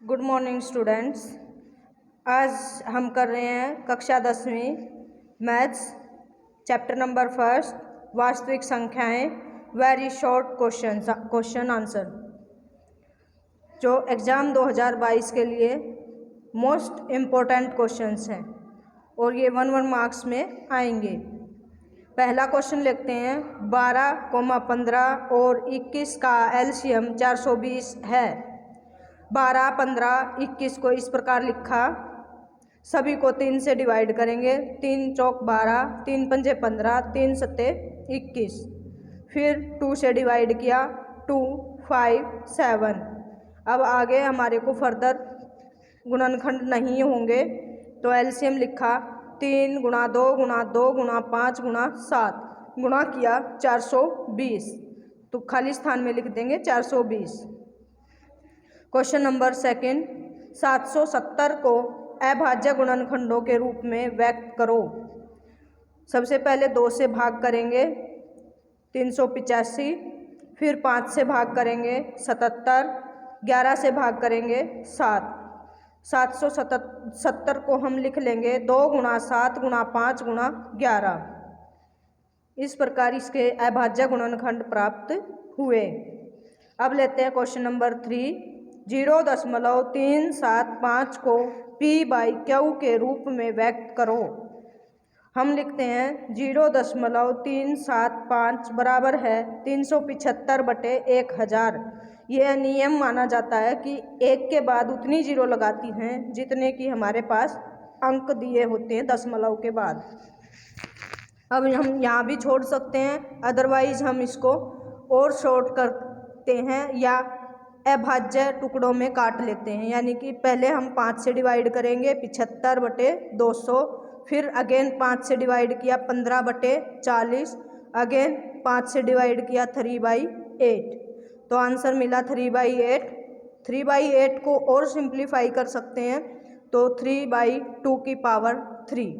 Good morning students. आज हम कर रहे हैं कक्षा 10वीं मैथ्स चैप्टर नंबर 1 वास्तविक संख्याएं वेरी शॉर्ट क्वेश्चन आंसर, जो एग्ज़ाम 2022 के लिए मोस्ट इम्पोर्टेंट क्वेश्चंस हैं और ये 1 मार्क्स में आएंगे। पहला क्वेश्चन लिखते हैं। 12, 15 और 21 का एलसीएम 420 है। 12, 15, 21 को इस प्रकार लिखा। सभी को 3 से डिवाइड करेंगे। 3 चौक 12, 3 पंजे 15, 3 सत्ते 21। फिर 2 से डिवाइड किया। 2, 5, 7। अब आगे हमारे को फर्दर गुणनखंड नहीं होंगे तो एलसीएम लिखा। 3 गुणा 2 गुणा 2 गुणा 5 गुणा 7 गुणा किया 420, तो खाली स्थान में लिख देंगे 420। क्वेश्चन नंबर 2, 770 को अभाज्य गुणनखंडों के रूप में व्यक्त करो। सबसे पहले 2 से भाग करेंगे 385, फिर 5 से भाग करेंगे 77, 11 से भाग करेंगे 7। 770 को हम लिख लेंगे 2 गुणा 7 गुणा 5 गुणा 11। इस प्रकार इसके अभाज्य गुणनखंड प्राप्त हुए। अब लेते हैं क्वेश्चन नंबर 3। 0.375 को P/Q के रूप में व्यक्त करो। हम लिखते हैं 0.375 बराबर है 375/1000। यह नियम माना जाता है कि एक के बाद उतनी जीरो लगाती हैं जितने की हमारे पास अंक दिए होते हैं दशमलव के बाद। अब हम यहाँ भी छोड़ सकते हैं, अदरवाइज हम इसको और शॉर्ट करते हैं या अभाज्य टुकड़ों में काट लेते हैं। यानी कि पहले हम 5 से डिवाइड करेंगे 75/200, फिर अगेन 5 से डिवाइड किया 15/40, अगेन 5 से डिवाइड किया 3/8, तो आंसर मिला 3/8। 3/8 को और सिंप्लीफाई कर सकते हैं तो 3/2⁵।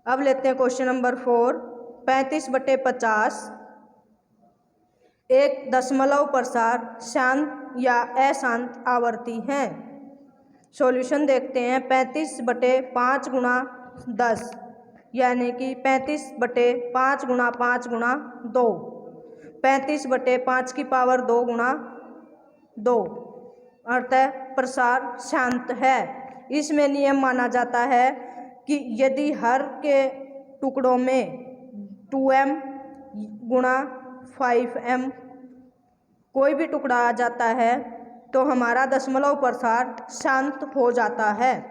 अब लेते हैं क्वेश्चन नंबर 4। 35/50 एक दशमलव प्रसार शांत या अशांत आवर्ती है। सॉल्यूशन देखते हैं। 35/5 गुणा 10 यानी कि 35/5 गुणा 5 गुणा 2, 35/5 की पावर 2 गुणा 2, अतः प्रसार शांत है। इसमें नियम माना जाता है कि यदि हर के टुकड़ों में 2m गुणा 5m कोई भी टुकड़ा आ जाता है तो हमारा दशमलव प्रसार शांत हो जाता है।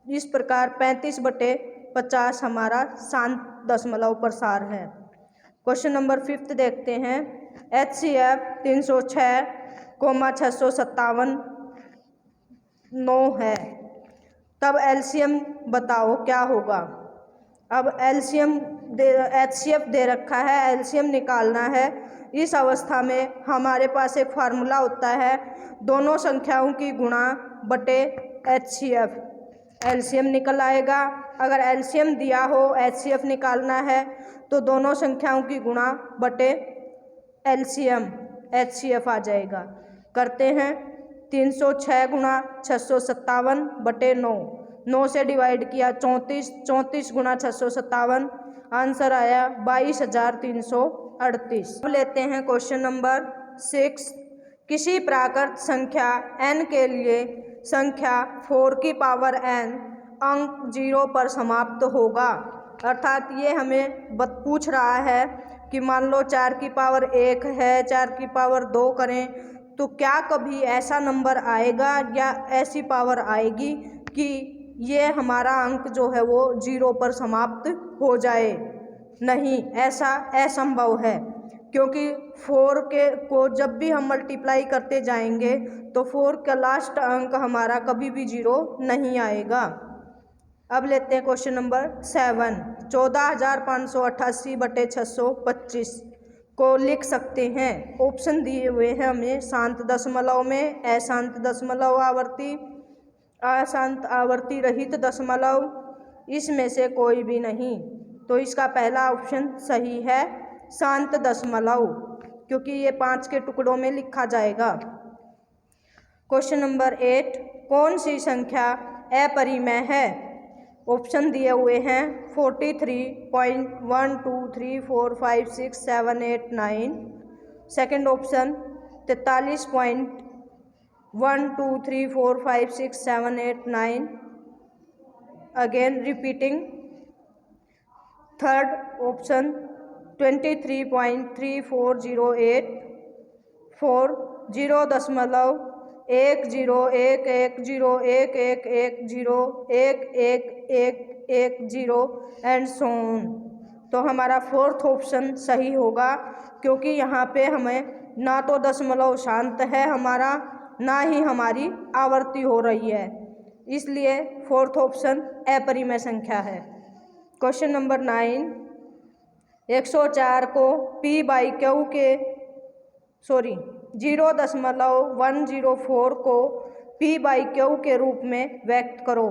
इस प्रकार 35/50 हमारा शांत दशमलव प्रसार है। क्वेश्चन नंबर 5 देखते हैं। HCF 306,657 9 है, तब एलसीएम बताओ क्या होगा। अब HCF दे रखा है, एलसीएम निकालना है। इस अवस्था में हमारे पास एक फार्मूला होता है, दोनों संख्याओं की गुणा बटे HCF, एलसीएम निकल आएगा। अगर एलसीएम दिया हो HCF निकालना है तो दोनों संख्याओं की गुणा बटे एलसीएम HCF आ जाएगा। करते हैं। 306 गुणा 657/9, 9 से डिवाइड किया 34, 34 गुणा 657, आंसर आया 22,338। अब लेते हैं क्वेश्चन नंबर 6। किसी प्राकृत संख्या n के लिए संख्या 4n अंक 0 पर समाप्त होगा। अर्थात ये हमें पूछ रहा है कि मान लो 4 की पावर 1 है, 4 की पावर 2 करें तो क्या कभी ऐसा नंबर आएगा या ऐसी पावर आएगी कि ये हमारा अंक जो है वो 0 पर समाप्त हो जाए। नहीं, ऐसा असंभव है, क्योंकि 4 को जब भी हम मल्टीप्लाई करते जाएंगे तो 4 का लास्ट अंक हमारा कभी भी 0 नहीं आएगा। अब लेते हैं क्वेश्चन नंबर 7। 14,588/625 को लिख सकते हैं। ऑप्शन दिए हुए हैं हमें शांत दशमलव में, अशांत दशमलव आवर्ती, अशांत आवर्ती रहित दशमलव, इसमें से कोई भी नहीं। तो इसका पहला ऑप्शन सही है, शांत दशमलव, क्योंकि ये 5 के टुकड़ों में लिखा जाएगा। क्वेश्चन नंबर 8, कौन सी संख्या अपरिमेय है? ऑप्शन दिए हुए हैं 43.12345678 second option 43.12345678 again repeating third option 23.3408 4 0.11011011101110 and so on. तो हमारा फोर्थ ऑप्शन सही होगा, क्योंकि यहाँ पे हमें ना तो दशमलव शांत है हमारा, ना ही हमारी आवर्ती हो रही है, इसलिए फोर्थ ऑप्शन अपरिमेय संख्या है। क्वेश्चन नंबर 9, 104 को p/q के 0.104 को p/q के रूप में व्यक्त करो।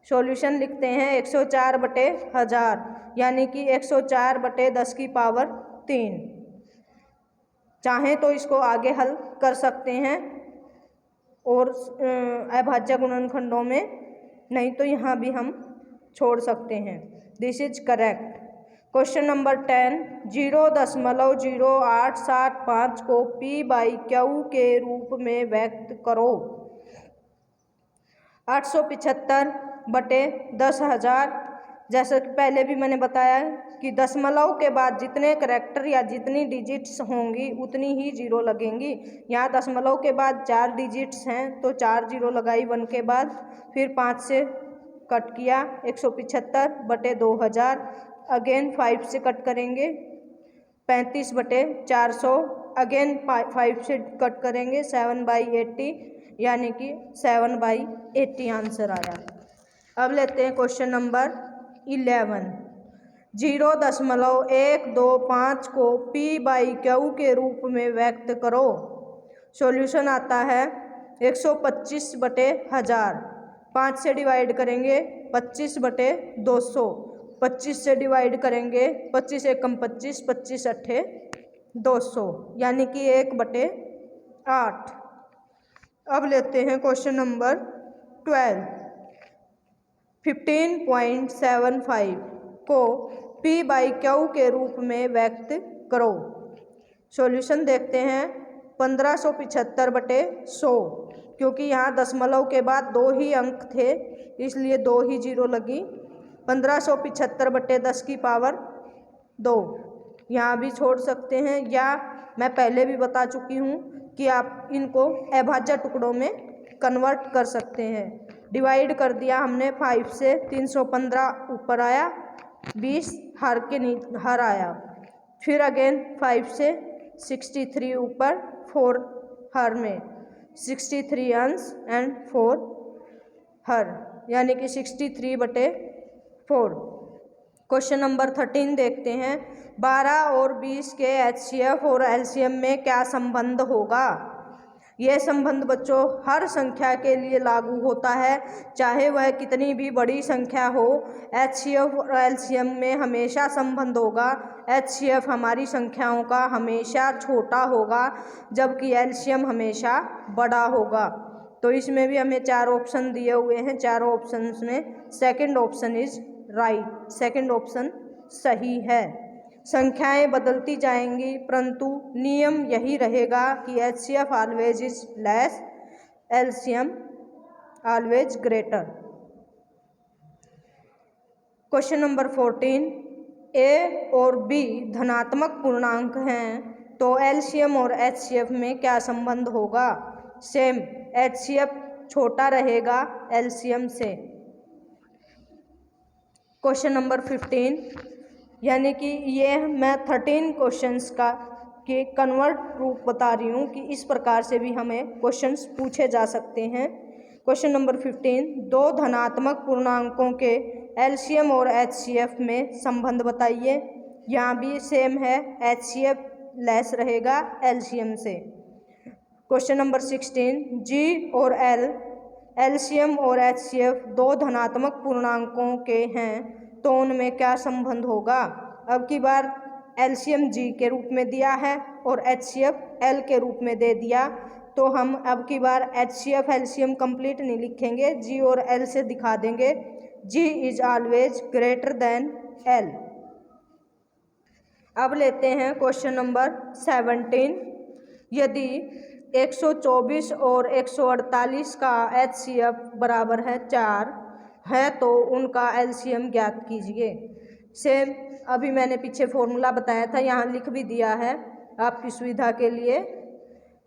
सॉल्यूशन लिखते हैं 104/1000 यानी कि 104/10⁻3। चाहें तो इसको आगे हल कर सकते हैं और अभाज्य गुणनखंडों में, नहीं तो यहाँ भी हम छोड़ सकते हैं। This is correct. Question number 10, 0.0875 को p/q के रूप में व्यक्त करो। 875/10,000। जैसा कि पहले भी मैंने बताया कि दशमलव के बाद जितने करैक्टर या जितनी डिजिट्स होंगी उतनी ही जीरो लगेंगी। यहाँ दशमलव के बाद 4 डिजिट्स हैं तो 4 जीरो लगाई 1 के बाद, फिर 5 से कट किया 175/2000, अगेन 5 से कट करेंगे 35/400, अगेन 5 से कट करेंगे 7/80 यानी कि 7/80 आंसर आया। अब लेते हैं क्वेश्चन नंबर 11, 0.125 को p/q के रूप में व्यक्त करो। सॉल्यूशन आता है 125/1000, 5 से डिवाइड करेंगे 25/200, 25 से डिवाइड करेंगे 25 एकम 25, 25 अट्ठे 200 यानी कि 1/8। अब लेते हैं क्वेश्चन नंबर 12, 15.75 को p/q के रूप में व्यक्त करो। सॉल्यूशन देखते हैं 1575/100, क्योंकि यहाँ दशमलव के बाद 2 ही अंक थे इसलिए 2 ही जीरो लगी। 1575/10⁻2 यहाँ भी छोड़ सकते हैं, या मैं पहले भी बता चुकी हूँ कि आप इनको अभाज्य टुकड़ों में कन्वर्ट कर सकते हैं। डिवाइड कर दिया हमने 5 से, 315 ऊपर आया, 20 हर आया, फिर अगेन 5 से 63 ऊपर, 4 हर में 63 अंश एंड 4 हर यानी कि 63/4। क्वेश्चन नंबर 13 देखते हैं, 12 और 20 के HCF और LCM में क्या संबंध होगा? यह संबंध बच्चों हर संख्या के लिए लागू होता है, चाहे वह कितनी भी बड़ी संख्या हो। HCF और LCM में हमेशा संबंध होगा। HCF हमारी संख्याओं का हमेशा छोटा होगा, जबकि LCM हमेशा बड़ा होगा। तो इसमें भी हमें 4 ऑप्शन दिए हुए हैं, चारों ऑप्शंस में second option is right, second option सही है। संख्याएं बदलती जाएंगी परंतु नियम यही रहेगा कि HCF always is less, LCM always greater. Question number 14, A और B धनात्मक पूर्णांक हैं तो LCM और HCF में क्या संबंध होगा? सेम, HCF छोटा रहेगा LCM से। क्वेश्चन नंबर 15 यानी कि ये मैं 13 क्वेश्चंस का के कन्वर्ट रूप बता रही हूँ कि इस प्रकार से भी हमें क्वेश्चंस पूछे जा सकते हैं। क्वेश्चन नंबर 15, 2 धनात्मक पूर्णांकों के LCM और HCF में संबंध बताइए। यहाँ भी सेम है, HCF लेस रहेगा LCM से। क्वेश्चन नंबर 16, G और L LCM और HCF 2 धनात्मक पूर्णांकों के हैं तो उनमें क्या संबंध होगा? अब की बार LCM G के रूप में दिया है और HCF L के रूप में दे दिया, तो हम अब की बार HCF एलसीएम कंप्लीट नहीं लिखेंगे, G और L से दिखा देंगे। G is always greater than L। अब लेते हैं क्वेश्चन नंबर 17। यदि 124 और 148 का HCF बराबर है 4 है तो उनका LCM ज्ञात कीजिए। सेम अभी मैंने पीछे फॉर्मूला बताया था, यहाँ लिख भी दिया है आपकी सुविधा के लिए।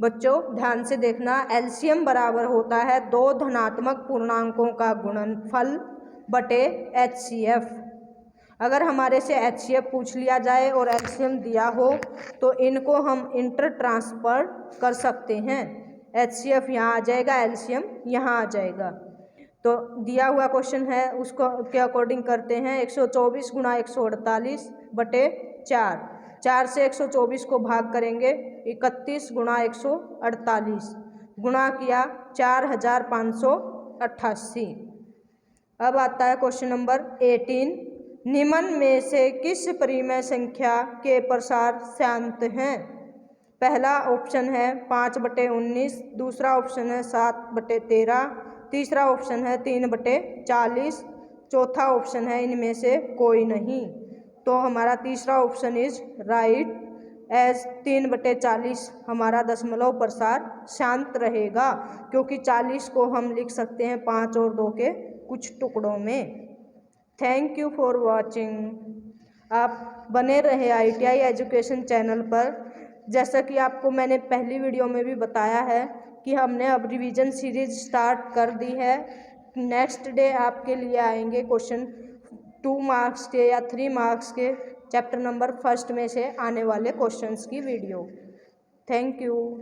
बच्चों ध्यान से देखना, LCM बराबर होता है दो धनात्मक पूर्णांकों का गुणनफल बटे HCF। अगर हमारे से HCF पूछ लिया जाए और LCM दिया हो तो इनको हम इंटर ट्रांसफर कर सकते हैं। HCF यहाँ आ जाएगा, LCM यहाँ आ जाएगा। तो दिया हुआ क्वेश्चन है उसको के अकॉर्डिंग करते हैं। 124 गुणा 148 बटे 4 से 124 को भाग करेंगे, 31 गुणा 148 गुणा किया 4588। अब आता है क्वेश्चन नंबर 18। निम्न में से किस परिमेय संख्या के प्रसार शांत हैं? पहला ऑप्शन है 5/19, दूसरा ऑप्शन है 7/13, तीसरा ऑप्शन है 3/40, चौथा ऑप्शन है इनमें से कोई नहीं। तो हमारा तीसरा ऑप्शन इज राइट, एज 3/40 हमारा दशमलव प्रसार शांत रहेगा, क्योंकि 40 को हम लिख सकते हैं 5 और 2 के कुछ टुकड़ों में। Thank you for watching. आप बने रहे ITI एजुकेशन चैनल पर। जैसा कि आपको मैंने पहली वीडियो में भी बताया है कि हमने अब रिवीजन सीरीज स्टार्ट कर दी है। नेक्स्ट डे आपके लिए आएंगे क्वेश्चन 2 मार्क्स के या 3 मार्क्स के चैप्टर नंबर 1 में से आने वाले क्वेश्चंस की वीडियो। Thank you.